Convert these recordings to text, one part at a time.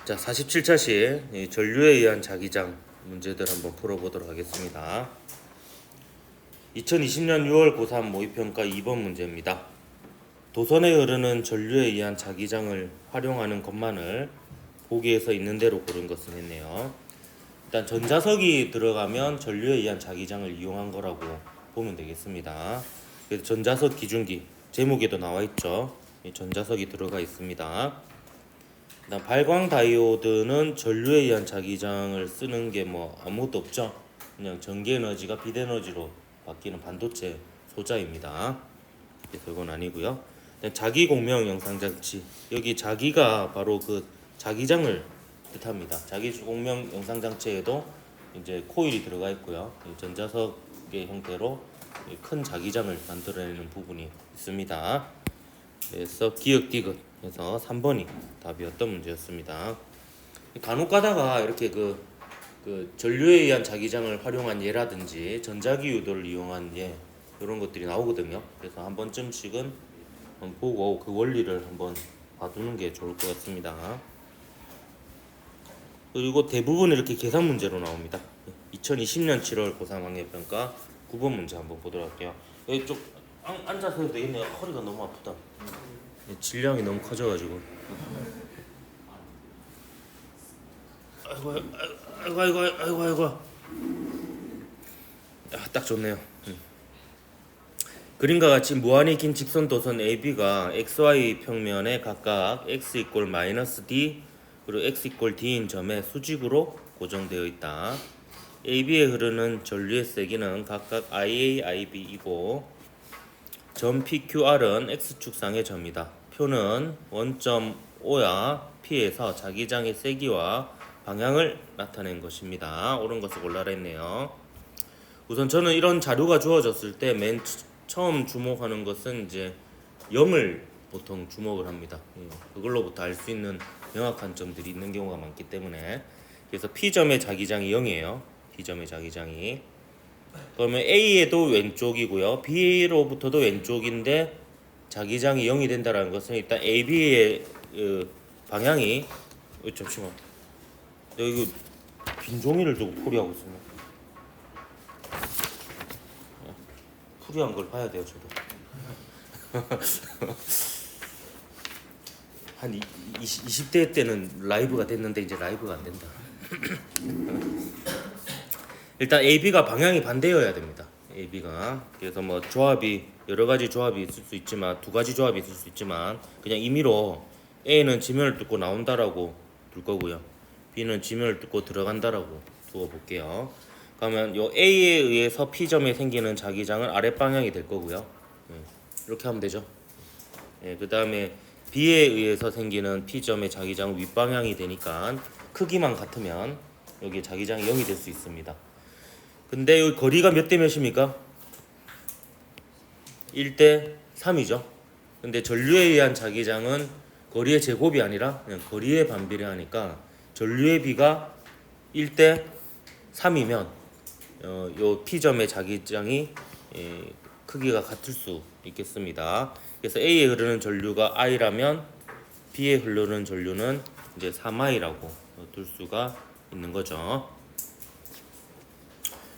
자, 47차 시 전류에 의한 자기장 문제들 한번 풀어보도록 하겠습니다. 2020년 6월 고3 모의평가 2번 문제입니다. 도선에 흐르는 전류에 의한 자기장을 활용하는 것만을 보기에서 있는 대로 고른 것은 했네요. 일단 전자석이 들어가면 전류에 의한 자기장을 이용한 거라고 보면 되겠습니다. 그래서 전자석 기준기 제목에도 나와 있죠. 전자석이 들어가 있습니다. 발광 다이오드는 전류에 의한 자기장을 쓰는 게 아무것도 없죠. 그냥 전기 에너지가 빛 에너지로 바뀌는 반도체 소자입니다. 별건 아니고요. 자기 공명 영상 장치, 여기 자기가 바로 그 자기장을 뜻합니다. 자기 공명 영상 장치에도 이제 코일이 들어가 있고요. 전자석의 형태로 큰 자기장을 만들어내는 부분이 있습니다. 그래서 기역디귿 해서 3번이 답이었던 문제였습니다. 간혹 가다가 이렇게 그 전류에 의한 자기장을 활용한 예라든지 전자기 유도를 이용한 예 이런 것들이 나오거든요. 그래서 한 번쯤씩은 보고 그 원리를 한번 봐두는 게 좋을 것 같습니다. 그리고 대부분 이렇게 계산 문제로 나옵니다. 2020년 7월 고3 학력평가 9번 문제 한번 보도록 할게요. 여기 좀 앉아서 해도 되겠네요. 허리가 너무 아프다. 질량이 너무 커져가지고. 아이고. 딱 좋네요. 그림과 같이 무한히 긴 직선 도선 AB가 XY 평면에 각각 x 이꼴 -d 그리고 x 이꼴 d인 점에 수직으로 고정되어 있다. AB에 흐르는 전류의 세기는 각각 IA, IB이고 점 PQR은 X축상의 점이다. 표는 원점 O야 P에서 자기장의 세기와 방향을 나타낸 것입니다. 옳은 것을 골라라 했네요. 우선 저는 이런 자료가 주어졌을 때 맨 처음 주목하는 것은 이제 0을 보통 주목을 합니다. 그걸로부터 알 수 있는 명확한 점들이 있는 경우가 많기 때문에 그래서 P점의 자기장이 0이에요. P점의 자기장이 그러면 A에도 왼쪽이고요. B로부터도 왼쪽인데 자기장이 0이 된다는 것은 일단 AB의 방향이 잠시만 여기 빈 종이를 두고 풀이하고 있습니다. 풀이한 걸 봐야 돼요 저도. 한 20대 때는 라이브가 됐는데 이제 라이브가 안 된다. 일단 AB가 방향이 반대여야 됩니다. AB가 그래서 조합이 여러 가지 조합이 있을 수 있지만 두 가지 조합이 있을 수 있지만 그냥 임의로 A는 지면을 뚫고 나온다라고 둘 거고요. B는 지면을 뚫고 들어간다라고 두어 볼게요. 그러면 요 A에 의해서 P점에 생기는 자기장은 아랫 방향이 될 거고요. 이렇게 하면 되죠. 그 다음에 B에 의해서 생기는 P점의 자기장은 윗방향이 되니까 크기만 같으면 여기 자기장이 0이 될 수 있습니다. 근데 여기 거리가 몇 대 몇입니까? 1대 3이죠. 근데 전류에 의한 자기장은 거리의 제곱이 아니라 그냥 거리에 반비례하니까 전류의 비가 1대 3이면 요 P점의 자기장이 크기가 같을 수 있겠습니다. 그래서 A에 흐르는 전류가 I라면 B에 흐르는 전류는 이제 3I라고 둘 수가 있는 거죠.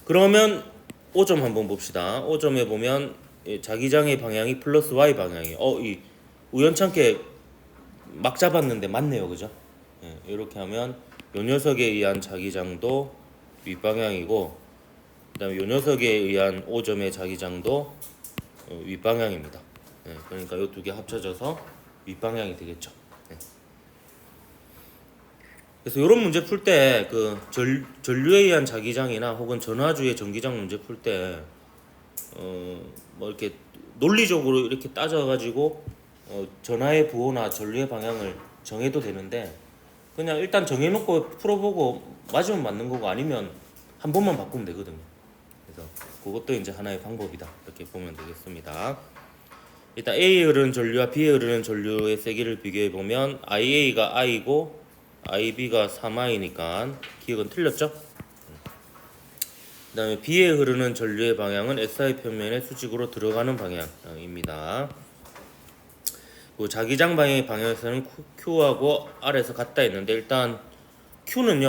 그러면 5점 한번 봅시다. 5점에 보면 자기장의 방향이 플러스 Y 방향이에요. 이 우연찮게 막 잡았는데 맞네요. 그죠? 이렇게 하면 요 녀석에 의한 자기장도 윗방향이고 그 다음에 요 녀석에 의한 5점의 자기장도 윗방향입니다. 그러니까 요 두 개 합쳐져서 윗방향이 되겠죠. 그래서 이런 문제 풀 때 그 전류에 의한 자기장이나 혹은 전화주의 전기장 문제 풀 때 이렇게 논리적으로 이렇게 따져가지고 전하의 부호나 전류의 방향을 정해도 되는데 그냥 일단 정해놓고 풀어보고 맞으면 맞는 거고 아니면 한 번만 바꾸면 되거든요. 그래서 그것도 이제 하나의 방법이다 이렇게 보면 되겠습니다. 일단 A에 흐르는 전류와 B에 흐르는 전류의 세기를 비교해 보면 IA가 I고 IB가 3I니까 기억은 틀렸죠? 그 다음에 B에 흐르는 전류의 방향은 SI 평면의 수직으로 들어가는 방향입니다. 그 자기장 방향의 방향에서는 Q하고 R에서 같다 했는데 일단 Q는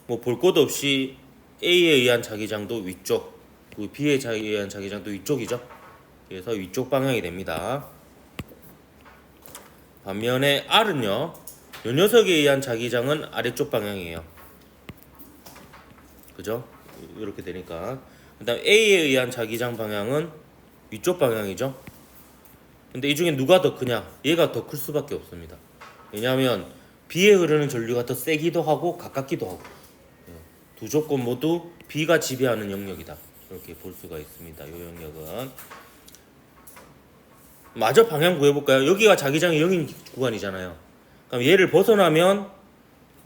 뭐 볼 것 없이 A에 의한 자기장도 위쪽, 그 B에 의한 자기장도 위쪽이죠. 그래서 위쪽 방향이 됩니다. 반면에 R은요, 요 녀석에 의한 자기장은 아래쪽 방향이에요. 그죠? 이렇게 되니까. 그다음 A에 의한 자기장 방향은 위쪽 방향이죠. 근데 이 중에 누가 더 크냐? 얘가 더 클 수밖에 없습니다. 왜냐하면 B에 흐르는 전류가 더 세기도 하고 가깝기도 하고, 두 조건 모두 B가 지배하는 영역이다. 이렇게 볼 수가 있습니다. 이 영역은. 마저 방향 구해볼까요? 여기가 자기장의 0인 구간이잖아요. 그럼 얘를 벗어나면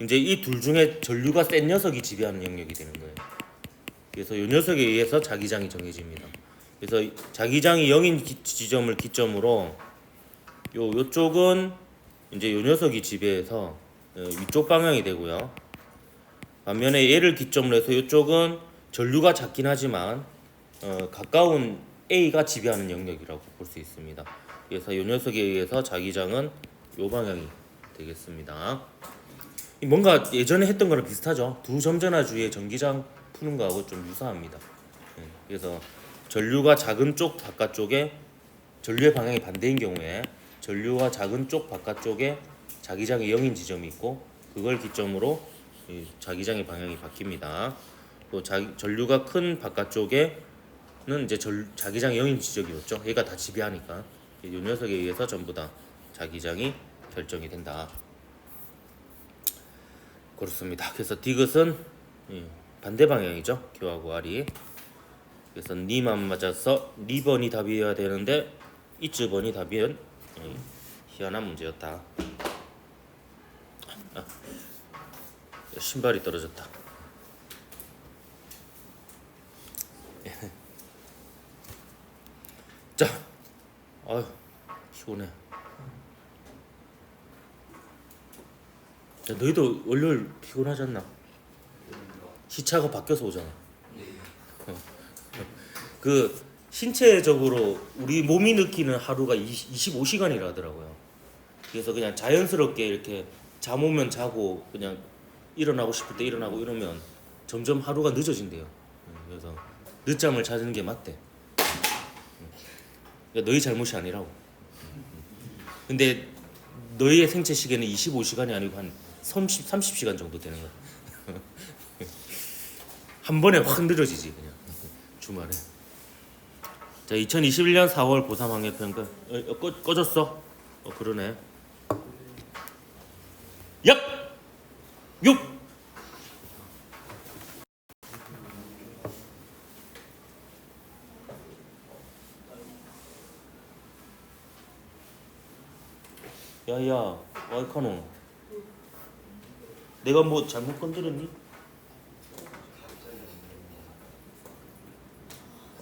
이제 이 둘 중에 전류가 센 녀석이 지배하는 영역이 되는 거예요. 그래서 이 녀석에 의해서 자기장이 정해집니다. 그래서 자기장이 0인 지점을 기점으로 요쪽은 이제 요 녀석이 지배해서 위쪽 방향이 되고요. 반면에 얘를 기점으로 해서 이쪽은 전류가 작긴 하지만 가까운 A가 지배하는 영역이라고 볼 수 있습니다. 그래서 이 녀석에 의해서 자기장은 이 방향이 되겠습니다. 뭔가 예전에 했던 거랑 비슷하죠. 두 점전화 주위의 전기장 푸는 거하고 좀 유사합니다. 그래서 전류가 작은 쪽 바깥쪽에 전류의 방향이 반대인 경우에 전류가 작은 쪽 바깥쪽에 자기장의 0인 지점이 있고 그걸 기점으로 자기장의 방향이 바뀝니다. 또 전류가 큰 바깥쪽에는 이제 자기장의 0인 지점이었죠. 얘가 다 지배하니까 이 녀석에 의해서 전부 다 자기장이 결정이 된다. 그렇습니다. 그래서 디귿은 반대 방향이죠. Q하고 R이. 그래서 니만 맞아서 니번이 답이어야 되는데 이즈번이 답이은 희한한 문제였다. 신발이 떨어졌다. 자, 아유 피곤해. 야, 너희도 월요일 피곤하지 않나? 시차가 바뀌어서 오잖아. 그 신체적으로 우리 몸이 느끼는 하루가 25시간이라 하더라고요. 그래서 그냥 자연스럽게 이렇게 잠 오면 자고 그냥 일어나고 싶을 때 일어나고 이러면 점점 하루가 늦어진대요. 그래서 늦잠을 자는 게 맞대. 그러니까 너희 잘못이 아니라고. 근데 너희의 생체 시계는 25시간이 아니고 한 30시간 정도 되는 거야. 한 번에 확 늦어지지 그냥 주말에. 자, 2021년 4월 고3 학력평가 꺼졌어? 그러네. 약 6. 야야, 와이카노. 내가 뭐 잘못 건드렸니?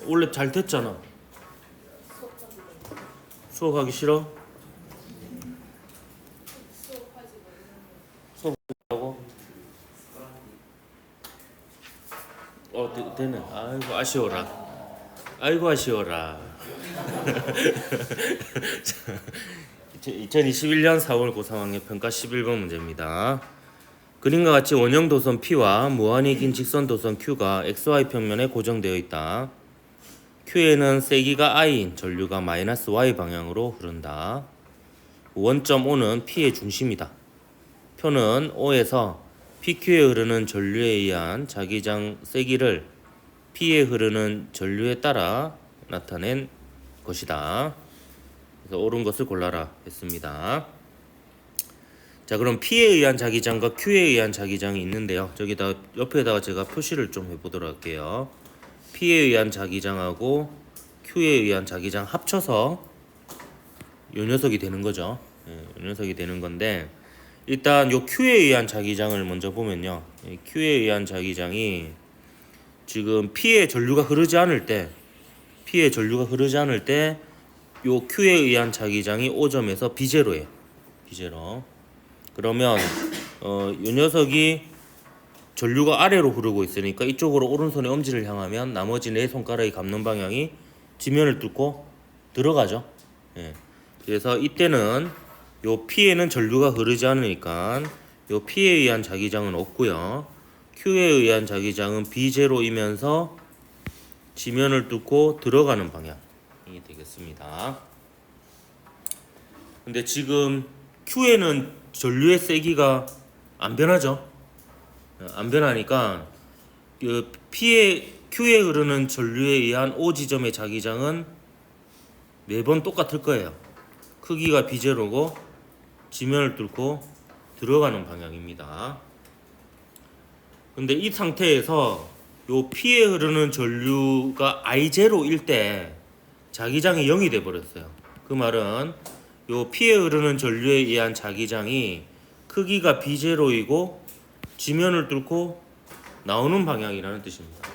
원래 잘 됐잖아. 수업하기 싫어? 수업하고? 되네. 아이고 아쉬워라. 아이고 아쉬워라. 2021년 4월 고3 학력평가 11번 문제입니다. 그림과 같이 원형 도선 P와 무한히 긴 직선 도선 Q가 XY 평면에 고정되어 있다. Q에는 세기가 I인 전류가 마이너스 Y 방향으로 흐른다. 원점 O는 P의 중심이다. 표는 O에서 PQ에 흐르는 전류에 의한 자기장 세기를 P에 흐르는 전류에 따라 나타낸 것이다. 그래서 옳은 것을 골라라 했습니다. 자, 그럼 P에 의한 자기장과 Q에 의한 자기장이 있는데요. 저기다 옆에다가 제가 표시를 좀 해보도록 할게요. P에 의한 자기장하고 Q에 의한 자기장 합쳐서 요 녀석이 되는 거죠. 요 녀석이 되는 건데 일단 요 Q에 의한 자기장을 먼저 보면요. Q에 의한 자기장이 지금 P에 전류가 흐르지 않을 때 요 Q에 의한 자기장이 O점에서 B제로예요. B제로. 그러면 요 녀석이 전류가 아래로 흐르고 있으니까 이쪽으로 오른손의 엄지를 향하면 나머지 네 손가락이 감는 방향이 지면을 뚫고 들어가죠. 예. 그래서 이때는 요 P에는 전류가 흐르지 않으니까 요 P에 의한 자기장은 없고요. Q에 의한 자기장은 B0이면서 지면을 뚫고 들어가는 방향이 되겠습니다. 근데 지금 Q에는 전류의 세기가 안 변하죠. 안 변하니까 그 Q에 흐르는 전류에 의한 O 지점의 자기장은 매번 똑같을 거예요. 크기가 B0고 지면을 뚫고 들어가는 방향입니다. 근데 이 상태에서 요 P에 흐르는 전류가 I0일 때 자기장이 0이 돼 버렸어요. 그 말은 요 P에 흐르는 전류에 의한 자기장이 크기가 B0이고 지면을 뚫고 나오는 방향이라는 뜻입니다.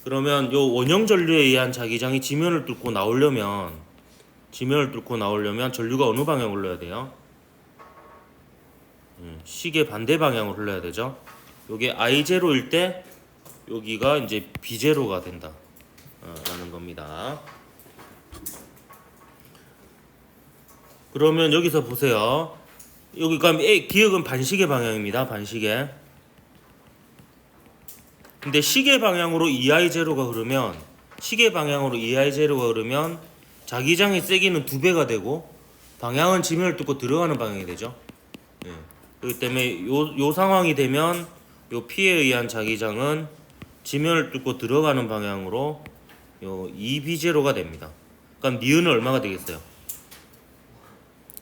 그러면 요 원형 전류에 의한 자기장이 지면을 뚫고 나오려면 전류가 어느 방향으로 흘러야 돼요? 시계 반대 방향으로 흘러야 되죠. 요게 I0일 때 여기가 이제 B0가 된다 라는 겁니다. 그러면 여기서 보세요. 여기가 기역은 반시계 방향입니다. 반시계. 근데 시계 방향으로 EI0가 흐르면 자기장의 세기는 2배가 되고 방향은 지면을 뚫고 들어가는 방향이 되죠. 그렇기 때문에 요 상황이 되면 요 P에 의한 자기장은 지면을 뚫고 들어가는 방향으로 요 EB0가 됩니다. 그럼 니은은 얼마가 되겠어요?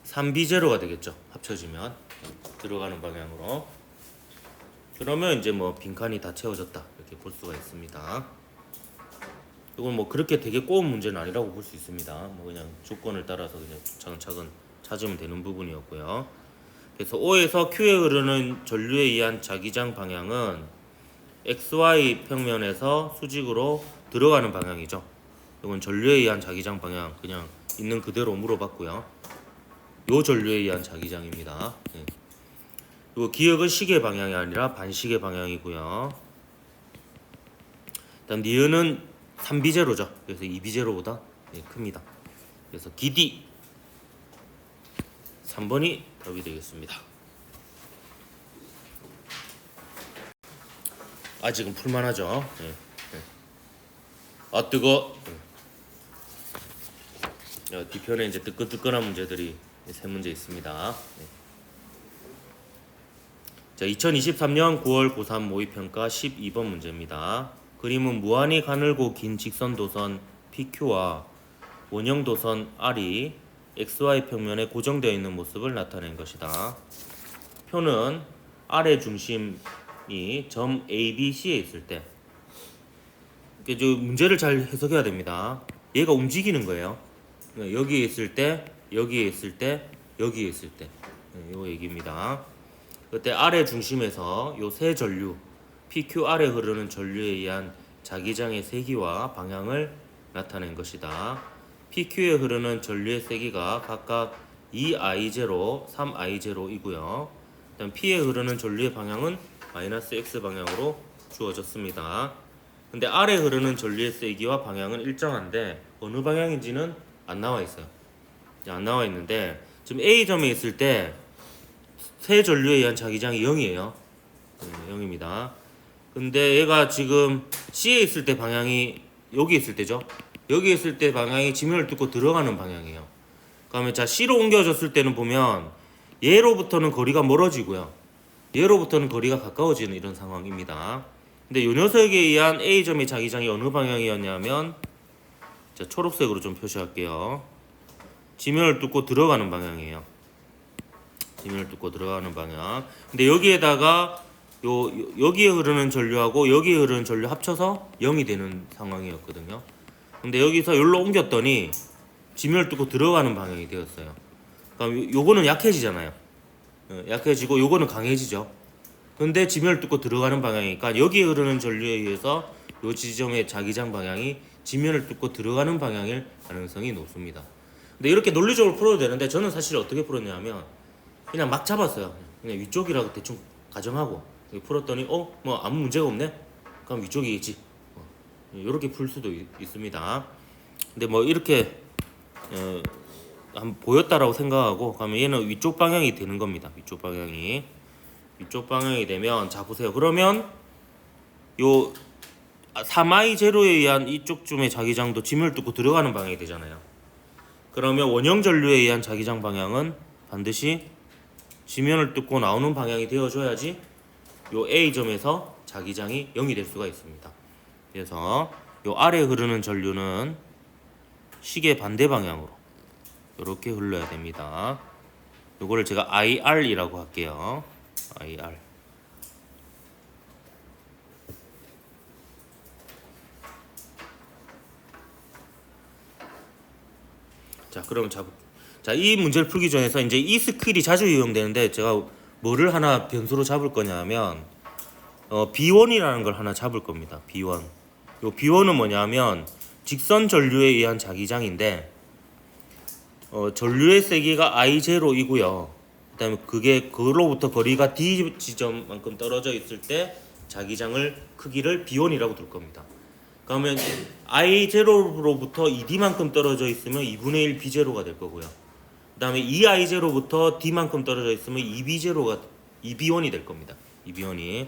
3B0가 되겠죠. 합쳐지면 들어가는 방향으로. 그러면 이제 뭐 빈칸이 다 채워졌다 이렇게 볼 수가 있습니다. 이건 뭐 그렇게 되게 꼬운 문제는 아니라고 볼 수 있습니다. 뭐 그냥 조건을 따라서 그냥 차근차근 찾으면 되는 부분이었고요. 그래서 O에서 Q에 흐르는 전류에 의한 자기장 방향은 XY 평면에서 수직으로 들어가는 방향이죠. 이건 전류에 의한 자기장 방향 그냥 있는 그대로 물어봤고요. 요 전류에 의한 자기장입니다. 요 기역은 시계 방향이 아니라 반시계 방향이고요. 일단 니은은 3B0죠. 그래서 2B0보다 큽니다. 그래서 기디 3번이 답이 되겠습니다. 아직은 풀만하죠. 아 뜨거. 뒤편에 이제 뜨끈뜨끈한 문제들이 3문제 있습니다. 자, 2023년 9월 고3 모의평가 12번 문제입니다. 그림은 무한히 가늘고 긴 직선 도선 PQ와 원형 도선 R이 XY 평면에 고정되어 있는 모습을 나타낸 것이다. 표는 R의 중심이 점 ABC에 있을 때 문제를 잘 해석해야 됩니다. 얘가 움직이는 거예요. 여기에 있을 때, 여기에 있을 때, 여기에 있을 때 요 얘기입니다. 그때 R의 중심에서 요 세 전류 PQR에 흐르는 전류에 의한 자기장의 세기와 방향을 나타낸 것이다. PQ에 흐르는 전류의 세기가 각각 2I0, 3I0이고요. 그다음 P에 흐르는 전류의 방향은 마이너스 X 방향으로 주어졌습니다. 근데 R에 흐르는 전류의 세기와 방향은 일정한데 어느 방향인지는 안 나와 있어요. 안 나와 있는데 지금 A점에 있을 때 세 전류에 의한 자기장이 0이에요. 0입니다. 근데 얘가 지금 C에 있을 때 방향이 여기 있을 때죠. 여기 있을 때 방향이 지면을 뚫고 들어가는 방향이에요. 그러면 자 C로 옮겨졌을 때는 보면 얘로부터는 거리가 멀어지고요. 얘로부터는 거리가 가까워지는 이런 상황입니다. 근데 요 녀석에 의한 A점의 자기장이 어느 방향이었냐면 자 초록색으로 좀 표시할게요. 지면을 뚫고 들어가는 방향이에요. 지면을 뚫고 들어가는 방향. 근데 여기에다가 여기에 흐르는 전류하고 여기에 흐르는 전류 합쳐서 0이 되는 상황이었거든요. 근데 여기서 여기로 옮겼더니 지면을 뚫고 들어가는 방향이 되었어요. 그럼 요거는 약해지잖아요. 약해지고 요거는 강해지죠. 근데 지면을 뚫고 들어가는 방향이니까 여기에 흐르는 전류에 의해서 요 지점의 자기장 방향이 지면을 뚫고 들어가는 방향일 가능성이 높습니다. 근데 이렇게 논리적으로 풀어도 되는데 저는 사실 어떻게 풀었냐면 그냥 막 잡았어요. 그냥 위쪽이라고 대충 가정하고 풀었더니 뭐 아무 문제가 없네. 그럼 위쪽이겠지. 이렇게 풀 수도 있습니다. 근데 뭐 이렇게 한 보였다라고 생각하고 그러면 얘는 위쪽 방향이 되는 겁니다. 위쪽 방향이 되면 자 보세요. 그러면 요 3i0에 의한 이쪽쯤의 자기장도 지면을 뚫고 들어가는 방향이 되잖아요. 그러면 원형 전류에 의한 자기장 방향은 반드시 지면을 뚫고 나오는 방향이 되어줘야지 요 A점에서 자기장이 0이 될 수가 있습니다. 그래서 요 아래 흐르는 전류는 시계 반대 방향으로 이렇게 흘러야 됩니다. 요거를 제가 IR이라고 할게요. IR. 자, 그럼 이 문제를 풀기 전에서 이제 이 스킬이 자주 이용되는데 제가 뭐를 하나 변수로 잡을 거냐면 B1이라는 걸 하나 잡을 겁니다. B1. 요 B1은 뭐냐면 직선 전류에 의한 자기장인데 전류의 세기가 I0이고요. 그다음에 그로부터 거리가 D 지점만큼 떨어져 있을 때 자기장을 크기를 B1이라고 둘 겁니다. 그러면 I0로부터 2D만큼 떨어져 있으면 2분의 1 B0가 될 거고요. 그다음에 2I0로부터 D만큼 떨어져 있으면 2B1이 될 겁니다. 2B1이.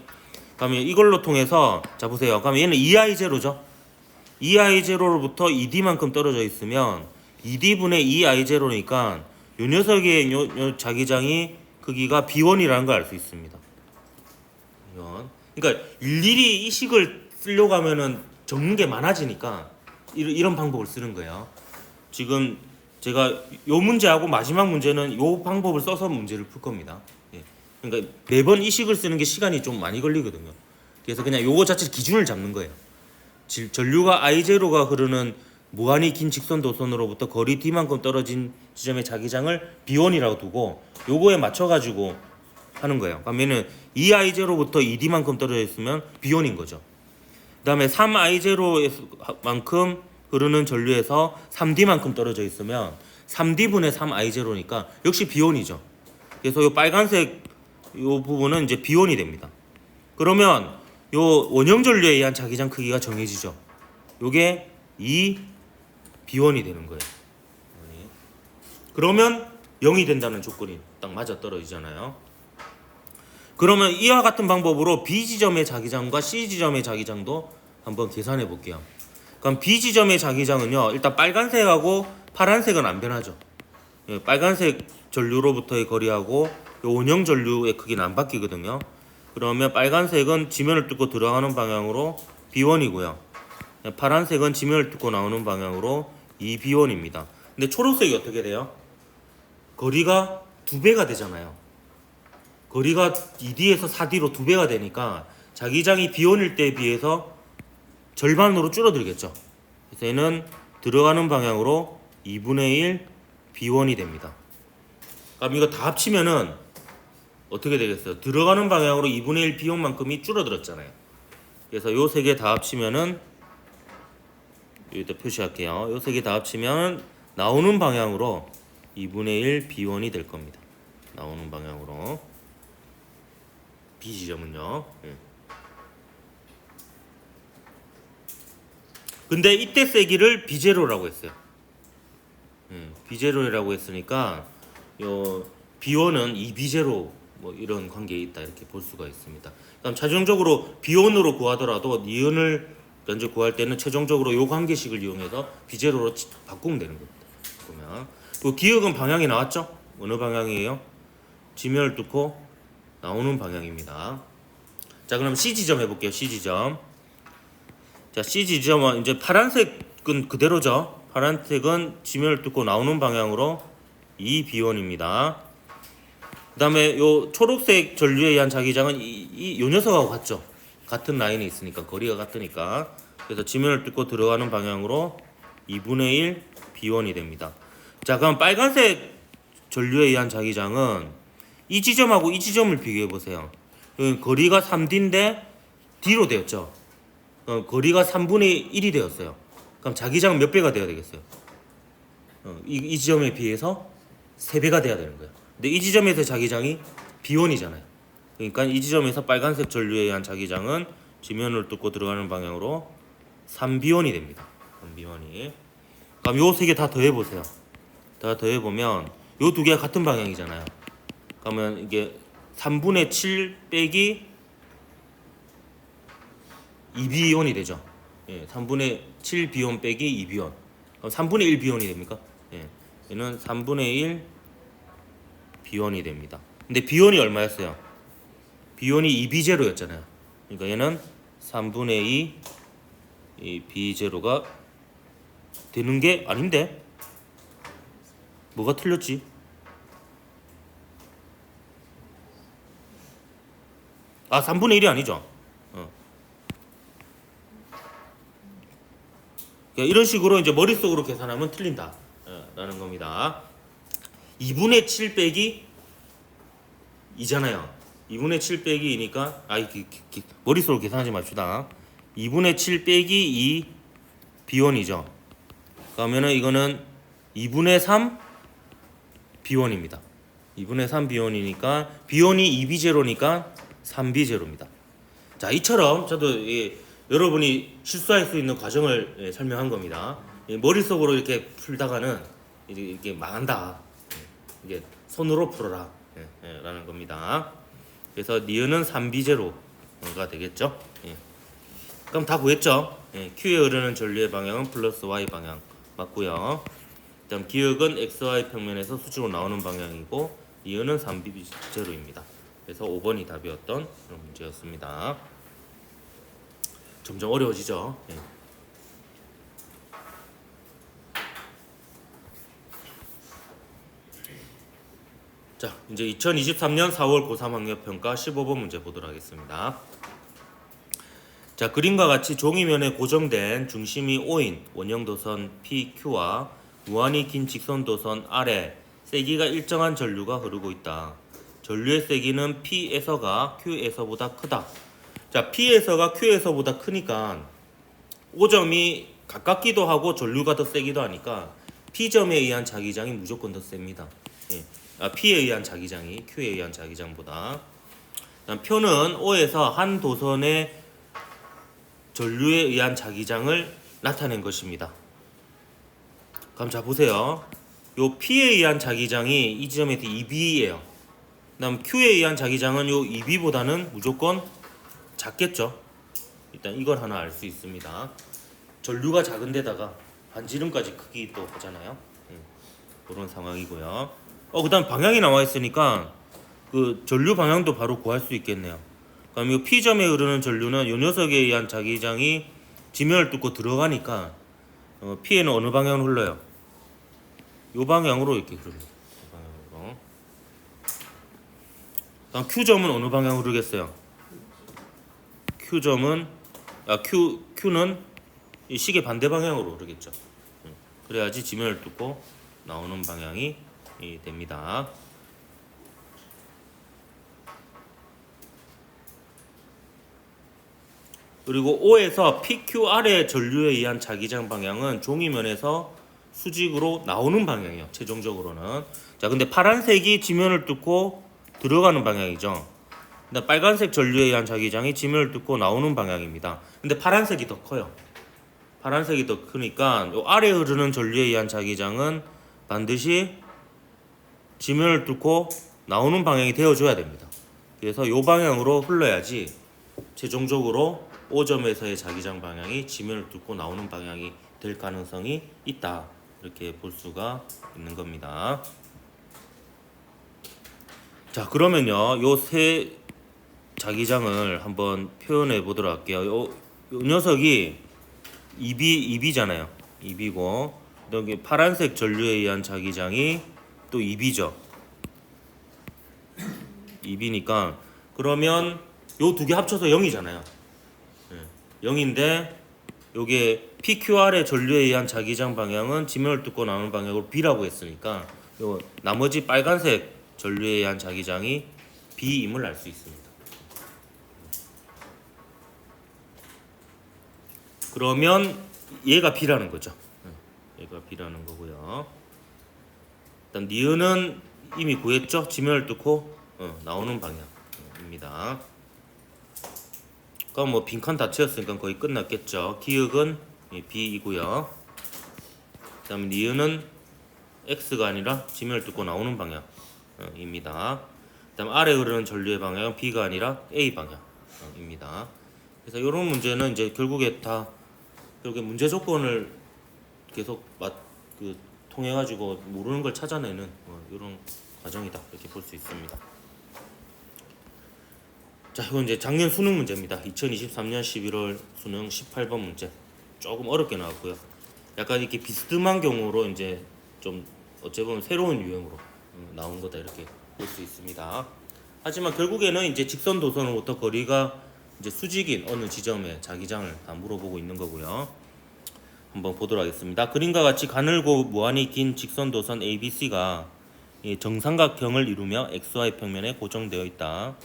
그러면 이걸로 통해서 자 보세요. 그러면 얘는 2I0죠. 2I0로부터 2D만큼 떨어져 있으면 2D분의 2I0니까 요 녀석의 요 자기장이 크기가 B1이라는 걸 알 수 있습니다. 그러니까 일일이 이 식을 쓰려고 하면은 적는 게 많아지니까 이런 방법을 쓰는 거예요. 지금 제가 요 문제하고 마지막 문제는 요 방법을 써서 문제를 풀 겁니다. 예. 그러니까 매번 이 식을 쓰는 게 시간이 좀 많이 걸리거든요. 그래서 그냥 요거 자체 기준을 잡는 거예요. 전류가 I0가 흐르는 무한히 긴 직선 도선으로부터 거리 D만큼 떨어진 지점의 자기장을 B1이라고 두고 요거에 맞춰가지고 하는 거예요. 그러면은 2I0부터 2D만큼 떨어져 있으면 B1인 거죠. 그 다음에 3I0만큼 흐르는 전류에서 3D만큼 떨어져 있으면 3D분의 3I0니까 역시 B1이죠. 그래서 요 빨간색 요 부분은 이제 B1이 됩니다. 그러면 요 원형 전류에 의한 자기장 크기가 정해지죠. 요게 2B1이 되는 거예요. 그러면 0이 된다는 조건이 딱 맞아 떨어지잖아요. 그러면 이와 같은 방법으로 B 지점의 자기장과 C 지점의 자기장도 한번 계산해 볼게요. 그럼 B 지점의 자기장은요, 일단 빨간색하고 파란색은 안 변하죠. 예, 빨간색 전류로부터의 거리하고 요 원형 전류의 크기는 안 바뀌거든요. 그러면 빨간색은 지면을 뚫고 들어가는 방향으로 B1이고요. 파란색은 지면을 뚫고 나오는 방향으로 2B1입니다. 근데 초록색이 어떻게 돼요? 거리가 2배가 되잖아요. 거리가 2D에서 4D로 2배가 되니까 자기장이 B1일 때에 비해서 절반으로 줄어들겠죠. 그래서 얘는 들어가는 방향으로 2분의 1 B1이 됩니다. 그럼 이거 다 합치면은 어떻게 되겠어요? 들어가는 방향으로 2분의 1 B1만큼이 줄어들었잖아요. 그래서 요 세 개 다 합치면은 여기다 표시할게요. 요 세 개 다 합치면 나오는 방향으로 2분의 1 B1이 될 겁니다. 나오는 방향으로 B 지점은요. 근데 이때 세기를 B0라고 했어요. B0라고 했으니까 요 B1은 2B0 뭐 이런 관계에 있다 이렇게 볼 수가 있습니다. 그럼 최종적으로 B1으로 구하더라도 니은을 먼저 구할 때는 최종적으로 요 관계식을 이용해서 B0로 바꾸면 되는 겁니다. 보면 그 기역은 방향이 나왔죠? 어느 방향이에요? 지면을 뚫고 나오는 방향입니다. 자, 그럼 C 지점 해볼게요. C 지점. 자, C 지점은 이제 파란색은 그대로죠. 파란색은 지면을 뚫고 나오는 방향으로 2B1입니다. 그 다음에 요 초록색 전류에 의한 자기장은 요 녀석하고 같죠. 같은 라인에 있으니까 거리가 같으니까. 그래서 지면을 뚫고 들어가는 방향으로 2분의 1 B1이 됩니다. 자, 그럼 빨간색 전류에 의한 자기장은 이 지점하고 이 지점을 비교해 보세요. 거리가 3D인데 D로 되었죠. 거리가 3분의 1이 되었어요. 그럼 자기장은 몇 배가 돼야 되겠어요? 이 지점에 비해서 3배가 돼야 되는 거예요. 근데 이 지점에서 자기장이 B1이잖아요. 그러니까 이 지점에서 빨간색 전류에 의한 자기장은 지면을 뚫고 들어가는 방향으로 3B1이 됩니다. 3B1이. 그럼 요 세 개 다 더해 보세요. 다 더해보면 요 두 개가 같은 방향이잖아요. 그러면 이게 3분의 7 빼기 2비온이 되죠. 예, 3분의 7 비온 빼기 2비온. 그럼 3분의 1 비온이 됩니까? 예, 얘는 3분의 1 비온이 됩니다. 근데 비온이 얼마였어요? 비온이 2비제로였잖아요. 그러니까 얘는 3분의 2 비제로가 되는 게 아닌데? 뭐가 틀렸지? 아, 3분의 1이 아니죠. 이런 식으로 이제 머릿속으로 계산하면 틀린다 라는 겁니다. 2분의 7 빼기 2잖아요. 2분의 7 빼기 2니까 머릿속으로 계산하지 맙시다. 2분의 7 빼기 2 비원이죠. 그러면은 이거는 2분의 3 비원입니다. 2분의 3 비원이니까 비원이 2비제로니까 3비제로입니다. 자, 이처럼 저도 여러분이 실수할 수 있는 과정을 설명한 겁니다. 머릿속으로 이렇게 풀다가는 이렇게 망한다. 이게 손으로 풀어라 라는 겁니다. 그래서 니은은 3비제로가 되겠죠. 그럼 다 구했죠. Q에 흐르는 전류의 방향은 플러스 Y 방향 맞고요. 그다음 기역은 XY 평면에서 수직으로 나오는 방향이고 니은은 3비제로입니다. 그래서 5번이 답이었던 그런 문제였습니다. 점점 어려워지죠. 자, 이제 2023년 4월 고3 학력평가 15번 문제 보도록 하겠습니다. 자, 그림과 같이 종이면에 고정된 중심이 O인 원형도선 PQ와 무한히 긴 직선도선 R에 세기가 일정한 전류가 흐르고 있다. 전류의 세기는 P에서가 Q에서보다 크다. 자, P에서가 Q에서보다 크니까 O점이 가깝기도 하고 전류가 더 세기도 하니까 P점에 의한 자기장이 무조건 더 셉니다. P에 의한 자기장이 Q에 의한 자기장보다. 표는 O에서 한 도선의 전류에 의한 자기장을 나타낸 것입니다. 그럼 자 보세요. 요 P에 의한 자기장이 이 지점에서 2B예요. 그다음 Q에 의한 자기장은 요 2B보다는 무조건 작겠죠. 일단 이걸 하나 알 수 있습니다. 전류가 작은 데다가 반지름까지 크기도 하잖아요. 그런 상황이고요. 그다음 방향이 나와 있으니까 그 전류 방향도 바로 구할 수 있겠네요. 그럼 이 P점에 흐르는 전류는 요 녀석에 의한 자기장이 지면을 뚫고 들어가니까 P에는 어느 방향으로 흘러요? 요 방향으로 이렇게 흐릅니다. 요 방향으로. 그다음 Q점은 어느 방향으로 흐르겠어요? Q는 이 시계 반대 방향으로 흐르겠죠. 그래야지 지면을 뚫고 나오는 방향이 됩니다. 그리고 O에서 PQR의 전류에 의한 자기장 방향은 종이면에서 수직으로 나오는 방향이에요. 최종적으로는. 자, 근데 파란색이 지면을 뚫고 들어가는 방향이죠. 근데 빨간색 전류에 의한 자기장이 지면을 뚫고 나오는 방향입니다. 근데 파란색이 더 커요. 파란색이 더 크니까 요 아래 흐르는 전류에 의한 자기장은 반드시 지면을 뚫고 나오는 방향이 되어줘야 됩니다. 그래서 요 방향으로 흘러야지 최종적으로 O점에서의 자기장 방향이 지면을 뚫고 나오는 방향이 될 가능성이 있다. 이렇게 볼 수가 있는 겁니다. 자, 그러면요, 요 세 자기장을 한번 표현해 보도록 할게요. 요 녀석이 2B잖아요. 2B고, 여기 파란색 전류에 의한 자기장이 또 2B죠. 2B니까 그러면 요 두 개 합쳐서 0이잖아요. 0인데 요게 PQR의 전류에 의한 자기장 방향은 지면을 뚫고 나오는 방향으로 B라고 했으니까 요 나머지 빨간색 전류에 의한 자기장이 B임을 알 수 있습니다. 그러면 얘가 B라는 거죠. 얘가 B라는 거고요. 일단 니은은 이미 구했죠. 지면을 뚫고 나오는 방향입니다. 그럼 뭐 빈칸 다 채웠으니까 거의 끝났겠죠. 기역은 B이고요. 그다음에 니은은 X가 아니라 지면을 뚫고 나오는 방향입니다. 그다음 아래 흐르는 전류의 방향은 B가 아니라 A 방향입니다. 그래서 이런 문제는 이제 결국에 문제 조건을 계속 통해 가지고 모르는 걸 찾아내는 이런 과정이다 이렇게 볼 수 있습니다. 자, 이건 이제 작년 수능 문제입니다. 2023년 11월 수능 18번 문제. 조금 어렵게 나왔고요. 약간 이렇게 비스듬한 경우로 이제 좀 어찌 보면 새로운 유형으로 나온 거다 이렇게 볼 수 있습니다. 하지만 결국에는 이제 직선 도선으로부터 거리가 이제 수직인 어느 지점에 자기장을 다 물어보고 있는 거고요. 한번 보도록 하겠습니다. 그림과 같이 가늘고 무한히 긴 직선 도선 ABC가 정삼각형을 이루며 XY 평면에 고정되어 있다.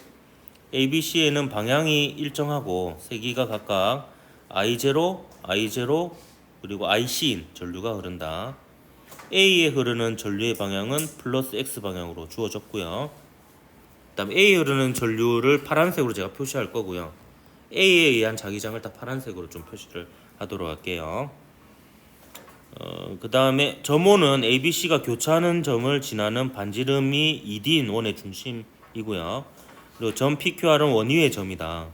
ABC에는 방향이 일정하고 세기가 각각 I0, I0 그리고 IC인 전류가 흐른다. A에 흐르는 전류의 방향은 플러스 X 방향으로 주어졌고요. 그다음 A에 흐르는 전류를 파란색으로 제가 표시할 거고요. A에 의한 자기장을 다 파란색으로 좀 표시를 하도록 할게요. 그 다음에 점호는 ABC가 교차하는 점을 지나는 반지름이 2D인 원의 중심이고요. 그리고 점 PQR은 원위의 점이다.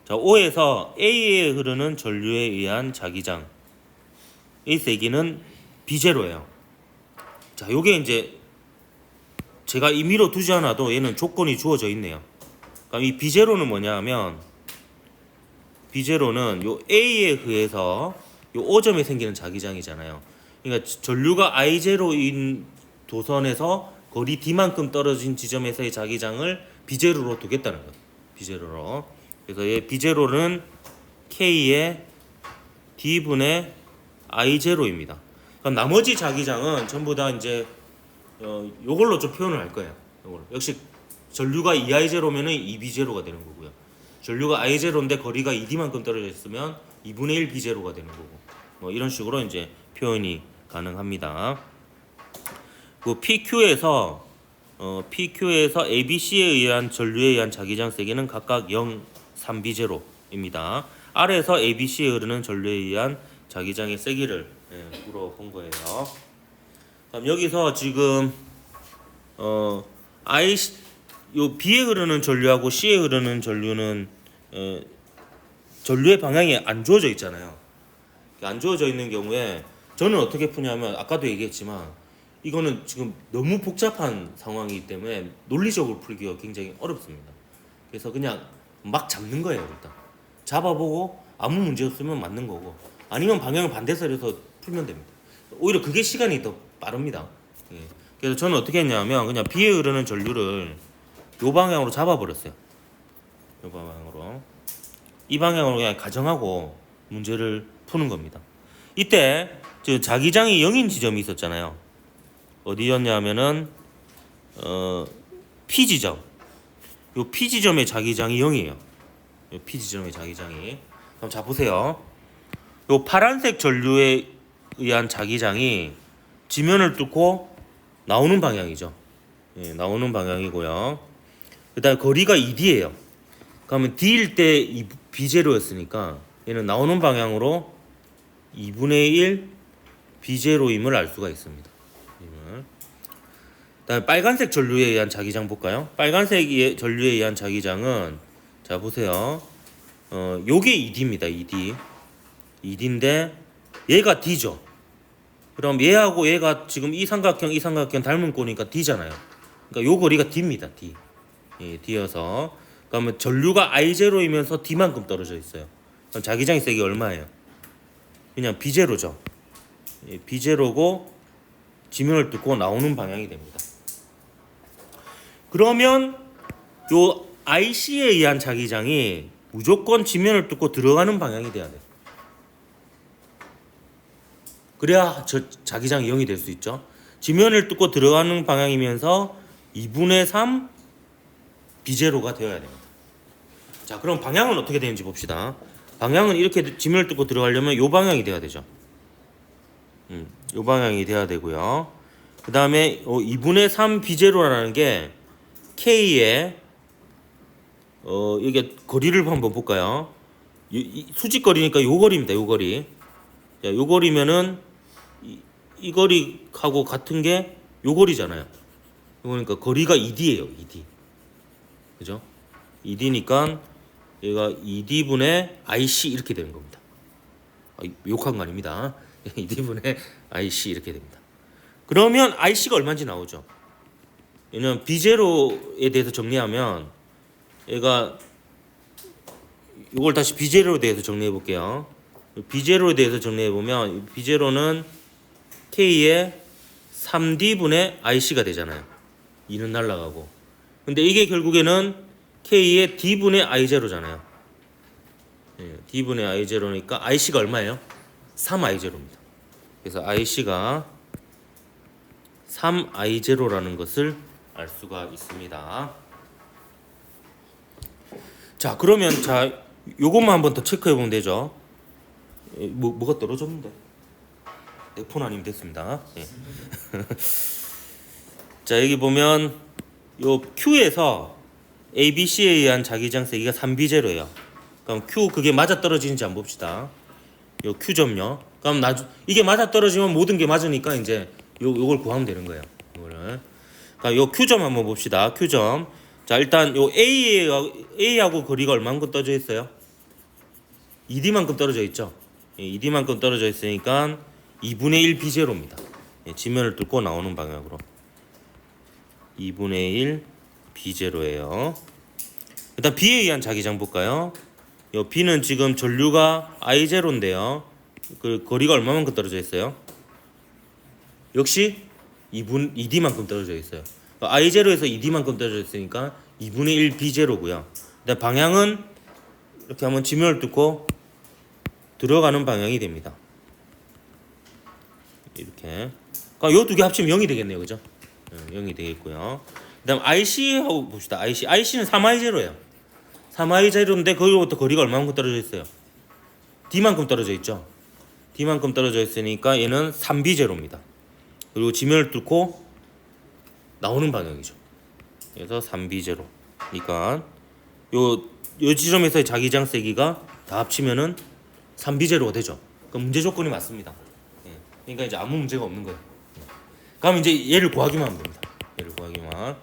자, O에서 A에 흐르는 전류에 의한 자기장 의 세기는 B0예요. 자, 요게 이제 제가 임의로 두지 않아도 얘는 조건이 주어져 있네요. 그럼 이 B0는 뭐냐 하면 B0는 요 A에 의해서 요 O점에 생기는 자기장이잖아요. 그러니까 전류가 I0인 도선에서 거리 D만큼 떨어진 지점에서의 자기장을 B0로 두겠다는 거예요. B0로. 그래서 얘 B0는 K의 D분의 I0입니다. 그럼 나머지 자기장은 전부 다 이제 요걸로 좀 표현을 할 거예요. 요걸로. 역시 전류가 2I0면은 2B0가 되는 거고요. 전류가 I0인데 거리가 2D만큼 떨어져 있으면 2분의 1 B0가 되는 거고. 이런 식으로 이제 표현이 가능합니다. 그 PQ에서 ABC에 의한 전류에 의한 자기장 세기는 각각 0, 3B0입니다. 아래에서 ABC에 흐르는 전류에 의한 자기장의 세기를 물어본 거예요. 그럼 여기서 지금 요 B에 흐르는 전류하고 C에 흐르는 전류는 전류의 방향이 안 주어져 있잖아요. 안 주어져 있는 경우에 저는 어떻게 푸냐면 아까도 얘기했지만 이거는 지금 너무 복잡한 상황이기 때문에 논리적으로 풀기가 굉장히 어렵습니다. 그래서 그냥 막 잡는 거예요. 일단 잡아보고 아무 문제 없으면 맞는 거고 아니면 방향을 반대서 해서 풀면 됩니다. 오히려 그게 시간이 더 빠릅니다. 예. 그래서 저는 어떻게 했냐면 그냥 B에 흐르는 전류를 요 방향으로 잡아버렸어요. 요 방향으로 이 방향으로 그냥 가정하고 문제를 푸는 겁니다. 이때 자기장이 0인 지점이 있었잖아요. 어디였냐면은 P 지점. 요 P 지점의 자기장이 0이에요. 요 P 지점의 자기장이. 그럼 자 보세요. 요 파란색 전류에 의한 자기장이 지면을 뚫고 나오는 방향이죠. 예, 나오는 방향이고요. 그다음 거리가 2D예요. 그러면 D일 때 B0였으니까 얘는 나오는 방향으로 2분의 1 B0임을 알 수가 있습니다. 그다음에 빨간색 전류에 의한 자기장 볼까요? 빨간색 전류에 의한 자기장은 자 보세요. 요게 2D입니다. 2D인데 얘가 D죠. 그럼 얘하고 얘가 지금 이 삼각형 닮은 꼴이니까 D잖아요. 그러니까 요 거리가 D입니다. D. 예, D여서 그러면 전류가 I0이면서 D만큼 떨어져 있어요. 그럼 자기장의 세기 얼마예요? 그냥 B0죠. 예, B0고 지면을 뚫고 나오는 방향이 됩니다. 그러면 요 IC에 의한 자기장이 무조건 지면을 뚫고 들어가는 방향이 돼야 돼요. 그래야 자기장이 0이 될 수 있죠. 지면을 뚫고 들어가는 방향이면서 2분의 3 B0가 되어야 됩니다. 자, 그럼 방향은 어떻게 되는지 봅시다. 방향은 이렇게 지면을 뚫고 들어가려면 요 방향이 돼야 되죠. 요 방향이 돼야 되고요. 그 다음에 2분의 3 B0라는 게 K의 이게 거리를 한번 볼까요? 수직 거리니까 요 거리입니다. 요 거리. 자, 요 거리면은 이 거리하고 같은 게 요 거리잖아요. 그러니까 거리가 ED예요. ED. 그죠? ED니까 얘가 ED분의 IC 이렇게 되는 겁니다. 욕한 거 아닙니다. ED분의 IC 이렇게 됩니다. 그러면 IC가 얼마인지 나오죠. 왜냐면 B0에 대해서 정리하면 얘가 이걸 다시 B0에 대해서 정리해 볼게요. B0에 대해서 정리해 보면 B0는 K의 3D분의 IC가 되잖아요. 2는 날라가고. 근데 이게 결국에는 K의 D분의 I0잖아요. D분의 I0니까 IC가 얼마예요? 3I0입니다. 그래서 IC가 3I0라는 것을 알 수가 있습니다. 자, 그러면 요것만 한번 더 체크해 보면 되죠. 뭐가 떨어졌는데? 내 폰 아니면 됐습니다. 예. 자, 여기 보면 요 Q에서 ABC에 의한 자기장 세기가 3B0예요. 그럼 Q 그게 맞아 떨어지는지 한번 봅시다. 요 Q점요. 그럼 이게 맞아 떨어지면 모든 게 맞으니까 이제 요걸 구하면 되는 거예요. 이거를. 그러니까 요 Q점 한번 봅시다. Q점. 자, 일단 요 A하고 거리가 얼마만큼 떨어져 있어요? ED만큼 떨어져 있죠. ED만큼 떨어져 있으니까 2분의 1 B0입니다. 지면을 뚫고 나오는 방향으로 2분의 1 B0예요. 일단 B에 의한 자기장 볼까요? 요 B는 지금 전류가 I0인데요. 그 거리가 얼마만큼 떨어져 있어요? 역시 2D만큼 떨어져 있어요. I0에서 2D만큼 떨어져 있으니까 2분의 1 B0고요. 일단 방향은 이렇게 한번 지면을 뚫고 들어가는 방향이 됩니다. 이렇게. 그러니까 요 두 개 합치면 0이 되겠네요. 그죠? 0이 되겠고요. 그다음 IC하고 봅시다. IC는 3I0예요. 3I0인데 거기로부터 거리가 얼마만큼 떨어져 있어요? D만큼 떨어져 있죠. D만큼 떨어져 있으니까 얘는 3B0입니다. 그리고 지면을 뚫고 나오는 방향이죠. 그래서 3B0. 그러니까 요 지점에서의 자기장 세기가 다 합치면은 3B0가 되죠. 그럼 문제 조건이 맞습니다. 그러니까 이제 아무 문제가 없는 거예요. 그럼 이제 얘를 구하기만 하면 됩니다. 얘를 구하기만.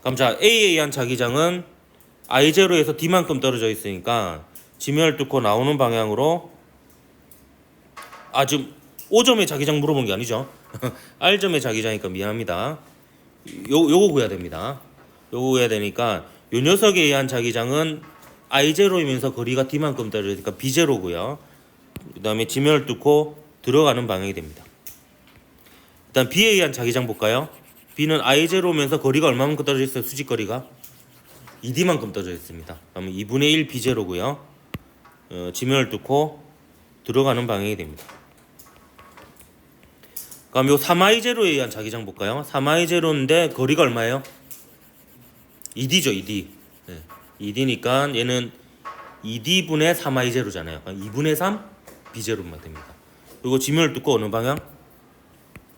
그럼 자, A에 의한 자기장은 I0에서 D만큼 떨어져 있으니까 지면을 뚫고 나오는 방향으로 지금 O점의 자기장 물어본 게 아니죠. R점의 자기장이니까 미안합니다. 요거 구해야 됩니다. 요거 구해야 되니까 요 녀석에 의한 자기장은 I0이면서 거리가 D만큼 떨어져 있으니까 B0고요. 그 다음에 지면을 뚫고 들어가는 방향이 됩니다. 일단 B에 의한 자기장 볼까요? B는 I0면서 거리가 얼마만큼 떨어져 있어요? 수직거리가 2D만큼 떨어져 있습니다. 그러면 2분의 1 B0고요. 지면을 뚫고 들어가는 방향이 됩니다. 그럼 요 3I0에 의한 자기장 볼까요? 3I0인데 거리가 얼마예요? 2D죠, 2D. 2D니까 얘는 2D분의 3I0잖아요. 2분의 3 B0만 됩니다. 그리고 지면을 뚫고 어느 방향?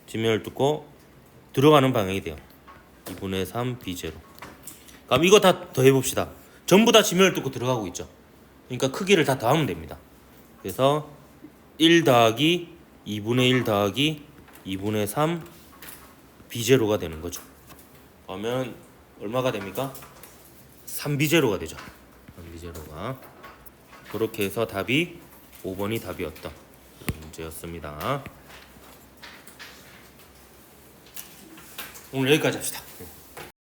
지면을 뚫고 들어가는 방향이 돼요. 2분의 3 B0. 그럼 이거 다 더해봅시다. 전부 다 지면을 뚫고 들어가고 있죠. 그러니까 크기를 다 더하면 됩니다. 그래서 1 더하기 2분의 1 더하기 2분의 3 B0가 되는 거죠. 그러면 얼마가 됩니까? 3B0가 되죠. 3B0가. 그렇게 해서 답이 5번이 답이었다. 그런 문제였습니다. 오늘 여기까지 합시다.